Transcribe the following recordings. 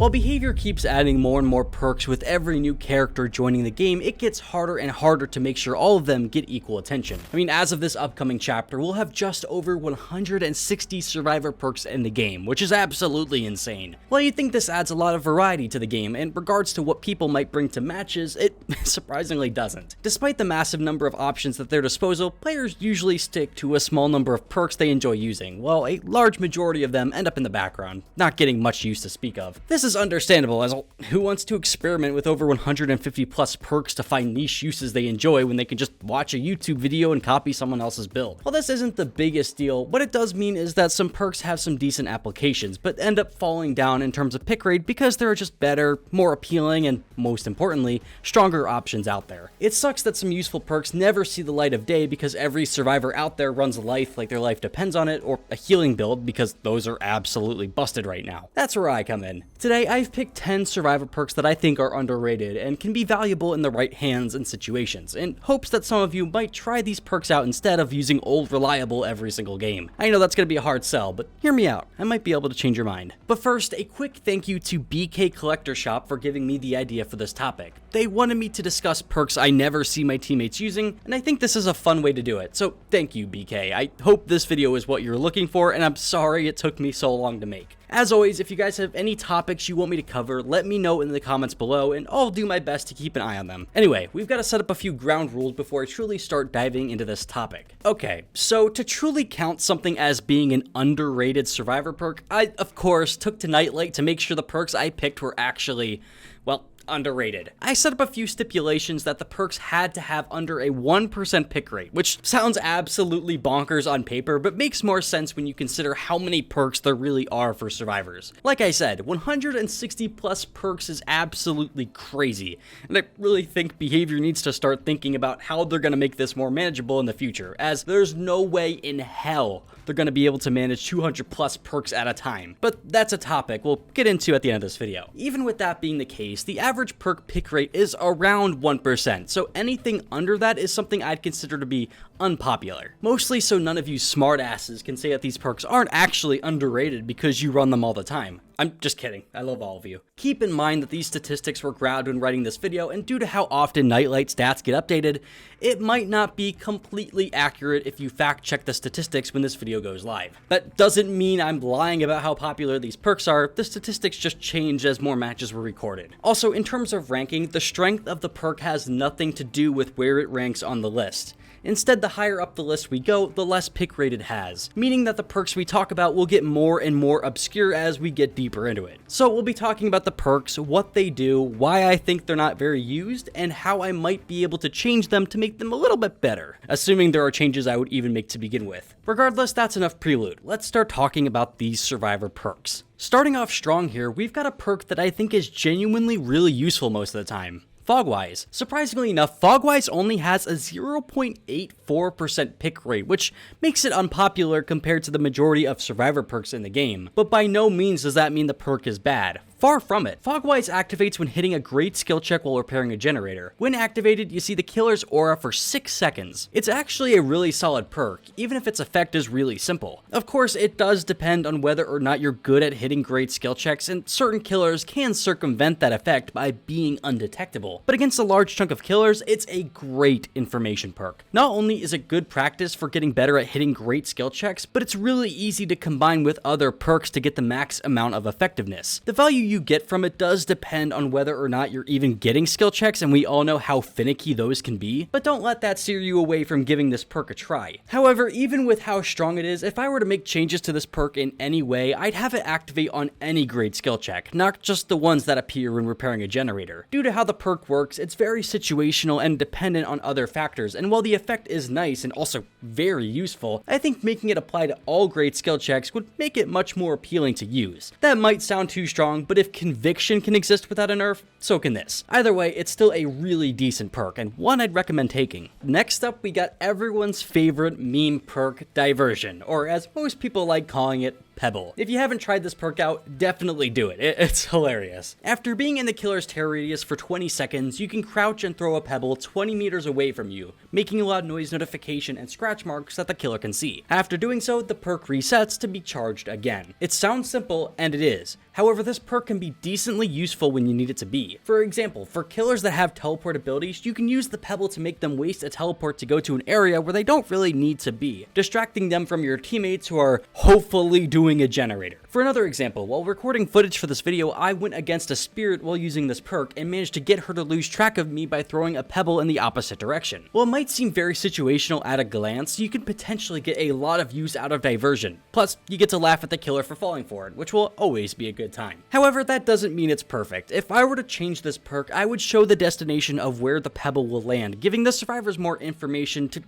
While Behavior keeps adding more and more perks with every new character joining the game, it gets harder and harder to make sure all of them get equal attention. I mean, as of this upcoming chapter, we'll have just over 160 survivor perks in the game, which is absolutely insane. While you'd think this adds a lot of variety to the game in regards to what people might bring to matches, it surprisingly doesn't. Despite the massive number of options at their disposal, players usually stick to a small number of perks they enjoy using, while a large majority of them end up in the background, not getting much use to speak of. This is understandable, as who wants to experiment with over 150 plus perks to find niche uses they enjoy when they can just watch a YouTube video and copy someone else's build? While this isn't the biggest deal, what it does mean is that some perks have some decent applications, but end up falling down in terms of pick rate because there are just better, more appealing, and most importantly, stronger options out there. It sucks that some useful perks never see the light of day because every survivor out there runs a life like their life depends on it, or a healing build because those are absolutely busted right now. That's where I come in. Today, I've picked 10 survivor perks that I think are underrated and can be valuable in the right hands and situations, in hopes that some of you might try these perks out instead of using old reliable every single game. I know that's going to be a hard sell, but hear me out. I might be able to change your mind. But first, a quick thank you to BkCollectorShop for giving me the idea for this topic. They wanted me to discuss perks I never see my teammates using, and I think this is a fun way to do it, so thank you, BK. I hope this video is what you're looking for, and I'm sorry it took me so long to make. As always, if you guys have any topics you want me to cover, let me know in the comments below, and I'll do my best to keep an eye on them. Anyway, we've got to set up a few ground rules before I truly start diving into this topic. Okay, so to truly count something as being an underrated survivor perk, I, of course, took to Nightlight to make sure the perks I picked were actually, well, underrated. I set up a few stipulations that the perks had to have under a 1% pick rate, which sounds absolutely bonkers on paper, but makes more sense when you consider how many perks there really are for survivors. Like I said, 160 plus perks is absolutely crazy, and I really think Behavior needs to start thinking about how they're going to make this more manageable in the future, as there's no way in hell they're going to be able to manage 200 plus perks at a time. But that's a topic we'll get into at the end of this video. Even with that being the case, the average perk pick rate is around 1%, so anything under that is something I'd consider to be unpopular. Mostly so none of you smartasses can say that these perks aren't actually underrated because you run them all the time. I'm just kidding, I love all of you. Keep in mind that these statistics were grabbed when writing this video, and due to how often Nightlight stats get updated, it might not be completely accurate if you fact check the statistics when this video goes live. That doesn't mean I'm lying about how popular these perks are, the statistics just change as more matches were recorded. Also, in terms of ranking, the strength of the perk has nothing to do with where it ranks on the list. Instead, the higher up the list we go, the less pick rate it has, meaning that the perks we talk about will get more and more obscure as we get deeper into it. So we'll be talking about the perks, what they do, why I think they're not very used, and how I might be able to change them to make them a little bit better, assuming there are changes I would even make to begin with. Regardless, that's enough prelude. Let's start talking about these survivor perks. Starting off strong here, we've got a perk that I think is genuinely really useful most of the time. Fogwise. Surprisingly enough, Fogwise only has a 0.84% pick rate, which makes it unpopular compared to the majority of survivor perks in the game. But by no means does that mean the perk is bad. Far from it. Fogwise activates when hitting a great skill check while repairing a generator. When activated, you see the killer's aura for 6 seconds. It's actually a really solid perk, even if its effect is really simple. Of course, it does depend on whether or not you're good at hitting great skill checks, and certain killers can circumvent that effect by being undetectable. But against a large chunk of killers, it's a great information perk. Not only is it good practice for getting better at hitting great skill checks, but it's really easy to combine with other perks to get the max amount of effectiveness. The value you get from it does depend on whether or not you're even getting skill checks, and we all know how finicky those can be, but don't let that steer you away from giving this perk a try. However, even with how strong it is, if I were to make changes to this perk in any way, I'd have it activate on any great skill check, not just the ones that appear when repairing a generator. Due to how the perk works, it's very situational and dependent on other factors, and while the effect is nice and also very useful, I think making it apply to all great skill checks would make it much more appealing to use. That might sound too strong, but if conviction can exist without a nerf, so can this. Either way, it's still a really decent perk, and one I'd recommend taking. Next up, we got everyone's favorite meme perk, Diversion, or as most people like calling it, Pebble. If you haven't tried this perk out, definitely do it. It's hilarious. After being in the killer's terror radius for 20 seconds, you can crouch and throw a pebble 20 meters away from you, making a loud noise notification and scratch marks that the killer can see. After doing so, the perk resets to be charged again. It sounds simple, and it is, However, this perk can be decently useful when you need it to be. For example, for killers that have teleport abilities, you can use the pebble to make them waste a teleport to go to an area where they don't really need to be, distracting them from your teammates who are hopefully doing a generator. For another example, while recording footage for this video, I went against a spirit while using this perk and managed to get her to lose track of me by throwing a pebble in the opposite direction. While it might seem very situational at a glance, you can potentially get a lot of use out of Diversion. Plus, you get to laugh at the killer for falling for it, which will always be a good time. However, that doesn't mean it's perfect. If I were to change this perk, I would show the destination of where the pebble will land, giving the survivors more information to,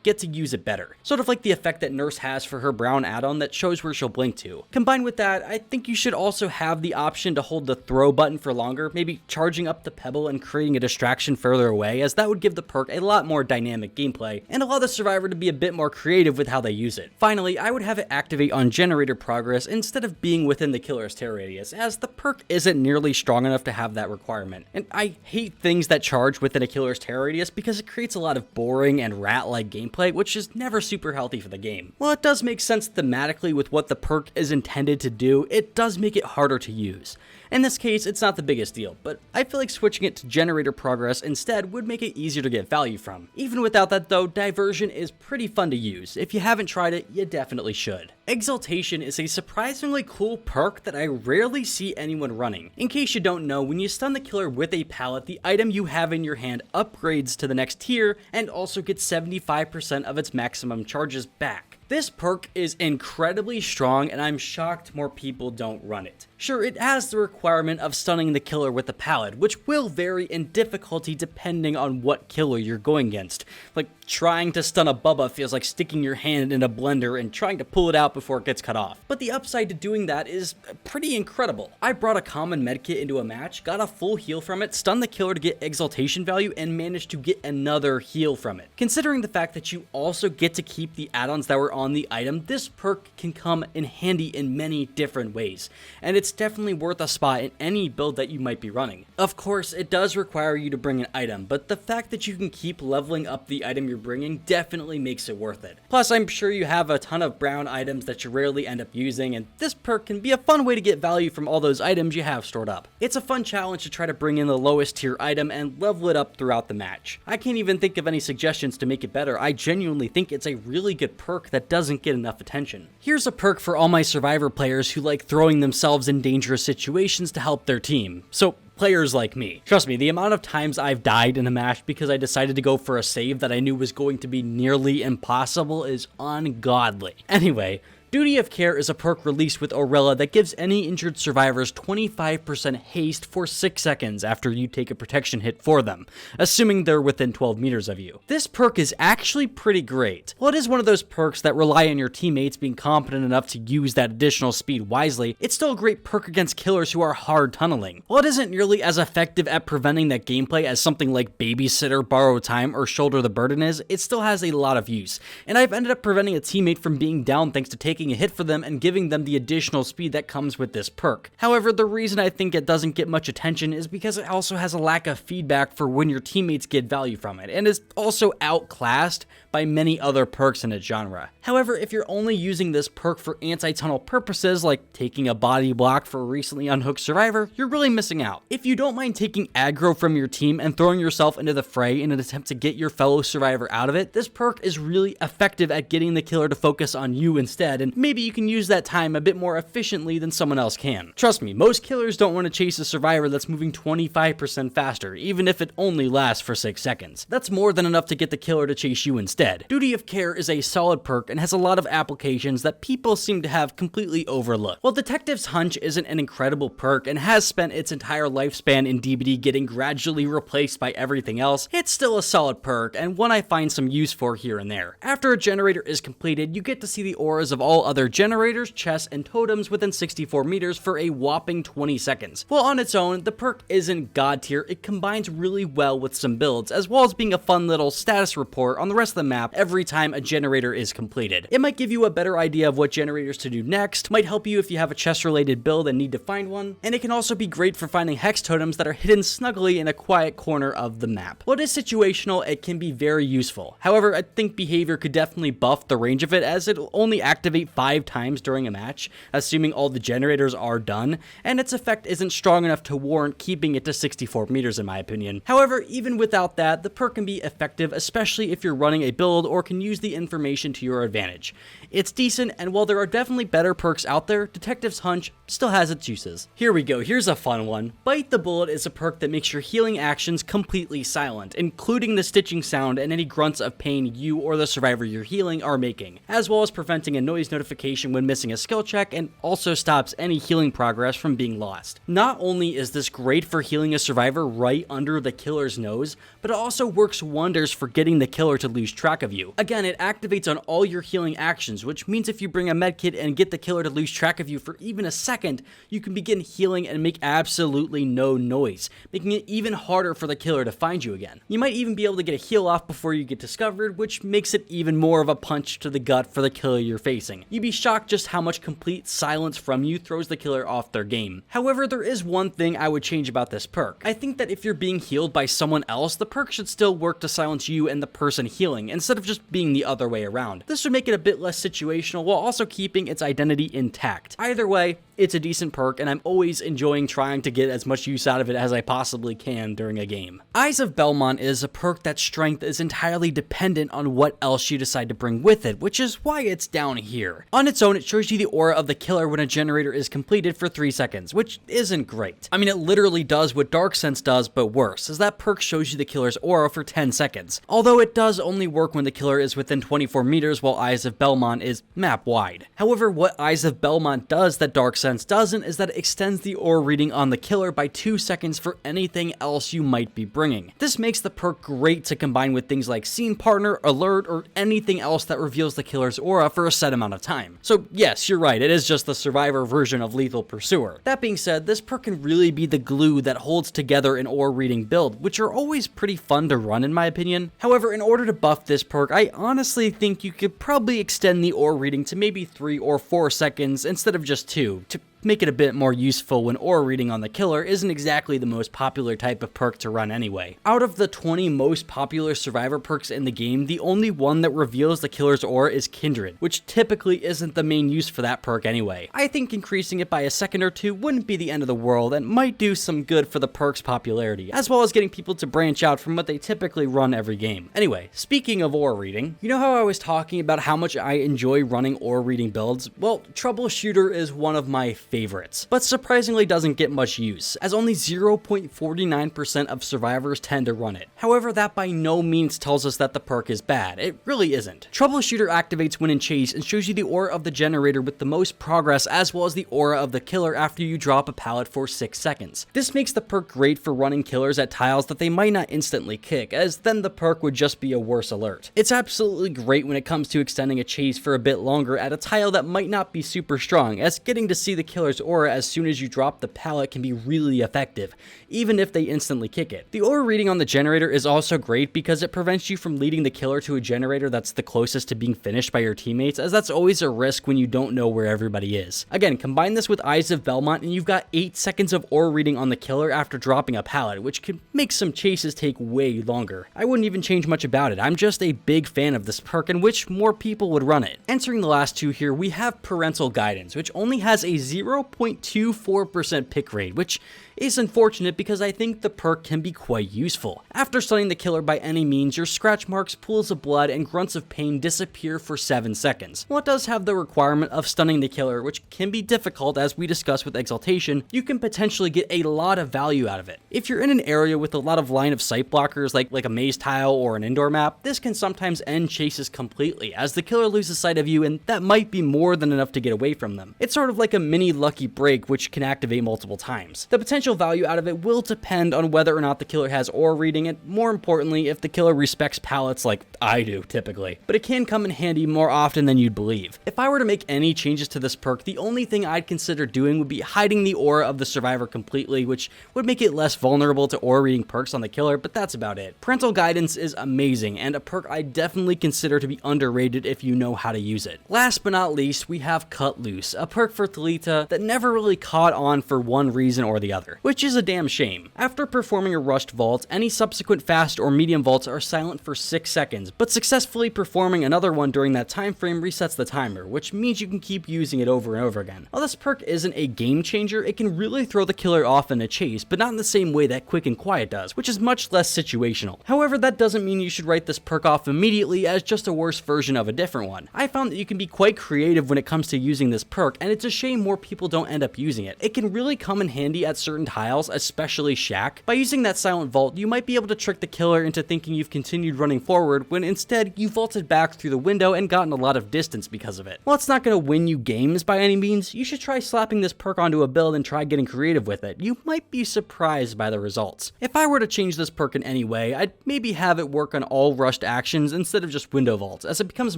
get to use it better. Sort of like the effect that Nurse has for her brown add-on that shows where she'll blink to. Combined with that, I think you should also have the option to hold the throw button for longer, maybe charging up the pebble and creating a distraction further away, as that would give the perk a lot more dynamic gameplay and allow the survivor to be a bit more creative with how they use it. Finally, I would have it activate on generator progress instead of being within the killer's tear radius, as the perk isn't nearly strong enough to have that requirement. And I hate things that charge within a killer's tear radius because it creates a lot of boring and rat-like gameplay, which is never super healthy for the game. While it does make sense thematically with what the perk is intended to do, it does make it harder to use. In this case, it's not the biggest deal, but I feel like switching it to generator progress instead would make it easier to get value from. Even without that though, Diversion is pretty fun to use. If you haven't tried it, you definitely should. Exultation is a surprisingly cool perk that I rarely see anyone running. In case you don't know, when you stun the killer with a pallet, the item you have in your hand upgrades to the next tier and also gets 75% of its maximum charges back. This perk is incredibly strong, and I'm shocked more people don't run it. Sure, it has the requirement of stunning the killer with a pallet, which will vary in difficulty depending on what killer you're going against. Like, trying to stun a Bubba feels like sticking your hand in a blender and trying to pull it out before it gets cut off. But the upside to doing that is pretty incredible. I brought a common medkit into a match, got a full heal from it, stunned the killer to get exultation value, and managed to get another heal from it. Considering the fact that you also get to keep the add-ons that were on the item, this perk can come in handy in many different ways, and it's definitely worth a spot in any build that you might be running. Of course, it does require you to bring an item, but the fact that you can keep leveling up the item you're bringing definitely makes it worth it. Plus, I'm sure you have a ton of brown items that you rarely end up using, and this perk can be a fun way to get value from all those items you have stored up. It's a fun challenge to try to bring in the lowest tier item and level it up throughout the match. I can't even think of any suggestions to make it better. I genuinely think it's a really good perk that doesn't get enough attention. Here's a perk for all my survivor players who like throwing themselves in dangerous situations to help their team. So, players like me. Trust me, the amount of times I've died in a match because I decided to go for a save that I knew was going to be nearly impossible is ungodly. Anyway, Duty of Care is a perk released with Orella that gives any injured survivors 25% haste for 6 seconds after you take a protection hit for them, assuming they're within 12 meters of you. This perk is actually pretty great. While it is one of those perks that rely on your teammates being competent enough to use that additional speed wisely, it's still a great perk against killers who are hard tunneling. While it isn't nearly as effective at preventing that gameplay as something like Babysitter, Borrow Time, or Shoulder the Burden is, it still has a lot of use, and I've ended up preventing a teammate from being down thanks to taking a hit for them and giving them the additional speed that comes with this perk. However, the reason I think it doesn't get much attention is because it also has a lack of feedback for when your teammates get value from it, and is also outclassed by many other perks in its genre. However, if you're only using this perk for anti-tunnel purposes, like taking a body block for a recently unhooked survivor, you're really missing out. If you don't mind taking aggro from your team and throwing yourself into the fray in an attempt to get your fellow survivor out of it, this perk is really effective at getting the killer to focus on you instead, and maybe you can use that time a bit more efficiently than someone else can. Trust me, most killers don't want to chase a survivor that's moving 25% faster, even if it only lasts for 6 seconds. That's more than enough to get the killer to chase you instead. Duty of Care is a solid perk and has a lot of applications that people seem to have completely overlooked. While Detective's Hunch isn't an incredible perk and has spent its entire lifespan in DBD getting gradually replaced by everything else, it's still a solid perk and one I find some use for here and there. After a generator is completed, you get to see the auras of all other generators, chests, and totems within 64 meters for a whopping 20 seconds. While on its own, the perk isn't god tier, it combines really well with some builds, as well as being a fun little status report on the rest of the map every time a generator is completed. It might give you a better idea of what generators to do next, might help you if you have a chest related build and need to find one, and it can also be great for finding hex totems that are hidden snugly in a quiet corner of the map. While it is situational, it can be very useful. However, I think behavior could definitely buff the range of it, as it'll only activate 5 times during a match, assuming all the generators are done, and its effect isn't strong enough to warrant keeping it to 64 meters in my opinion. However, even without that, the perk can be effective, especially if you're running a build or can use the information to your advantage. It's decent, and while there are definitely better perks out there, Detective's Hunch still has its uses. Here we go, here's a fun one. Bite the Bullet is a perk that makes your healing actions completely silent, including the stitching sound and any grunts of pain you or the survivor you're healing are making, as well as preventing a noise notification when missing a skill check, and also stops any healing progress from being lost. Not only is this great for healing a survivor right under the killer's nose, but it also works wonders for getting the killer to lose track of you. Again, it activates on all your healing actions, which means if you bring a medkit and get the killer to lose track of you for even a second, you can begin healing and make absolutely no noise, making it even harder for the killer to find you again. You might even be able to get a heal off before you get discovered, which makes it even more of a punch to the gut for the killer you're facing. You'd be shocked just how much complete silence from you throws the killer off their game. However, there is one thing I would change about this perk. I think that if you're being healed by someone else, the perk should still work to silence you and the person healing, instead of just being the other way around. This would make it a bit less situational while also keeping its identity intact. Either way, it's a decent perk, and I'm always enjoying trying to get as much use out of it as I possibly can during a game. Eyes of Belmont is a perk that strength is entirely dependent on what else you decide to bring with it, which is why it's down here. On its own, it shows you the aura of the killer when a generator is completed for 3 seconds, which isn't great. I mean, it literally does what Dark Sense does, but worse, as that perk shows you the killer's aura for 10 seconds. Although it does only work when the killer is within 24 meters, while Eyes of Belmont is map wide. However, what Eyes of Belmont does that Dark Sense doesn't is that it extends the aura reading on the killer by 2 seconds for anything else you might be bringing. This makes the perk great to combine with things like Scene Partner, Alert, or anything else that reveals the killer's aura for a set amount of time. So yes, you're right, it is just the survivor version of Lethal Pursuer. That being said, this perk can really be the glue that holds together an aura reading build, which are always pretty fun to run in my opinion. However, in order to buff this perk, I honestly think you could probably extend the aura reading to maybe 3 or 4 seconds instead of just 2, to make it a bit more useful when aura reading on the killer isn't exactly the most popular type of perk to run anyway. Out of the 20 most popular survivor perks in the game, the only one that reveals the killer's aura is Kindred, which typically isn't the main use for that perk anyway. I think increasing it by a second or 2 wouldn't be the end of the world and might do some good for the perk's popularity, as well as getting people to branch out from what they typically run every game. Anyway, speaking of aura reading, you know how I was talking about how much I enjoy running aura reading builds? Well, Troubleshooter is one of my favorites, but surprisingly doesn't get much use, as only 0.49% of survivors tend to run it. However, that by no means tells us that the perk is bad. It really isn't. Troubleshooter activates when in chase and shows you the aura of the generator with the most progress, as well as the aura of the killer after you drop a pallet for 6 seconds. This makes the perk great for running killers at tiles that they might not instantly kick, as then the perk would just be a worse alert. It's absolutely great when it comes to extending a chase for a bit longer at a tile that might not be super strong, as getting to see the killer's aura as soon as you drop the pallet can be really effective, even if they instantly kick it. The aura reading on the generator is also great because it prevents you from leading the killer to a generator that's the closest to being finished by your teammates, as that's always a risk when you don't know where everybody is. Again, combine this with Eyes of Belmont and you've got 8 seconds of aura reading on the killer after dropping a pallet, which could make some chases take way longer. I wouldn't even change much about it. I'm just a big fan of this perk and wish more people would run it. Entering the last 2 here, we have Parental Guidance, which only has a 0.24% pick rate, which is unfortunate because I think the perk can be quite useful. After stunning the killer by any means, your scratch marks, pools of blood, and grunts of pain disappear for 7 seconds. While it does have the requirement of stunning the killer, which can be difficult as we discussed with Exultation, you can potentially get a lot of value out of it. If you're in an area with a lot of line of sight blockers like a maze tile or an indoor map, this can sometimes end chases completely as the killer loses sight of you, and that might be more than enough to get away from them. It's sort of like a mini lucky break which can activate multiple times. The potential value out of it will depend on whether or not the killer has aura reading, and more importantly, if the killer respects palettes like I do typically. But it can come in handy more often than you'd believe. If I were to make any changes to this perk, the only thing I'd consider doing would be hiding the aura of the survivor completely, which would make it less vulnerable to aura reading perks on the killer, but that's about it. Parental Guidance is amazing, and a perk I definitely consider to be underrated if you know how to use it. Last but not least, we have Cut Loose, a perk for Talita that never really caught on for one reason or the other, which is a damn shame. After performing a rushed vault, any subsequent fast or medium vaults are silent for 6 seconds, but successfully performing another one during that time frame resets the timer, which means you can keep using it over and over again. While this perk isn't a game changer, it can really throw the killer off in a chase, but not in the same way that Quick and Quiet does, which is much less situational. However, that doesn't mean you should write this perk off immediately as just a worse version of a different one. I found that you can be quite creative when it comes to using this perk, and it's a shame more people don't end up using it. It can really come in handy at certain tiles, especially Shack. By using that silent vault, you might be able to trick the killer into thinking you've continued running forward when instead you vaulted back through the window and gotten a lot of distance because of it. While it's not going to win you games by any means, you should try slapping this perk onto a build and try getting creative with it. You might be surprised by the results. If I were to change this perk in any way, I'd maybe have it work on all rushed actions instead of just window vaults, as it becomes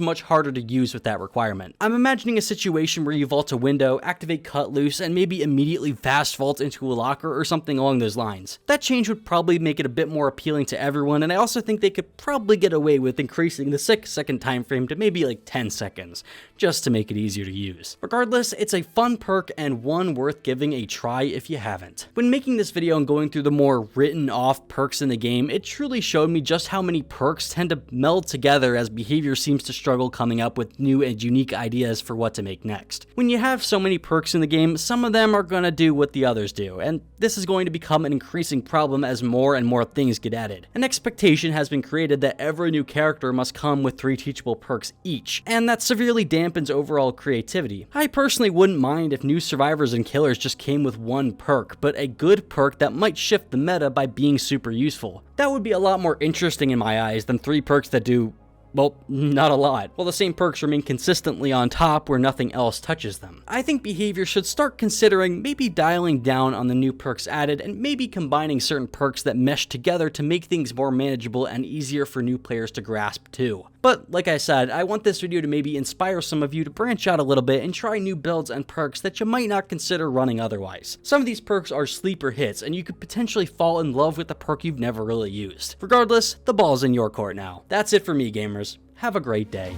much harder to use with that requirement. I'm imagining a situation where you vault a window, activate Cut Loose, and maybe immediately fast vault into a locker or something along those lines. That change would probably make it a bit more appealing to everyone, and I also think they could probably get away with increasing the 6-second time frame to maybe like 10 seconds, just to make it easier to use. Regardless, it's a fun perk and one worth giving a try if you haven't. When making this video and going through the more written off perks in the game, it truly showed me just how many perks tend to meld together as behavior seems to struggle coming up with new and unique ideas for what to make next. When you have so many perks in the game, some of them are gonna do what the others do, and this is going to become an increasing problem as more and more things get added. An expectation has been created that every new character must come with 3 teachable perks each, and that severely dampens overall creativity. I personally wouldn't mind if new survivors and killers just came with 1 perk, but a good perk that might shift the meta by being super useful. That would be a lot more interesting in my eyes than 3 perks that do, well, not a lot, while the same perks remain consistently on top where nothing else touches them. I think behavior should start considering maybe dialing down on the new perks added and maybe combining certain perks that mesh together to make things more manageable and easier for new players to grasp too. But like I said, I want this video to maybe inspire some of you to branch out a little bit and try new builds and perks that you might not consider running otherwise. Some of these perks are sleeper hits, and you could potentially fall in love with a perk you've never really used. Regardless, the ball's in your court now. That's it for me, gamers. Have a great day.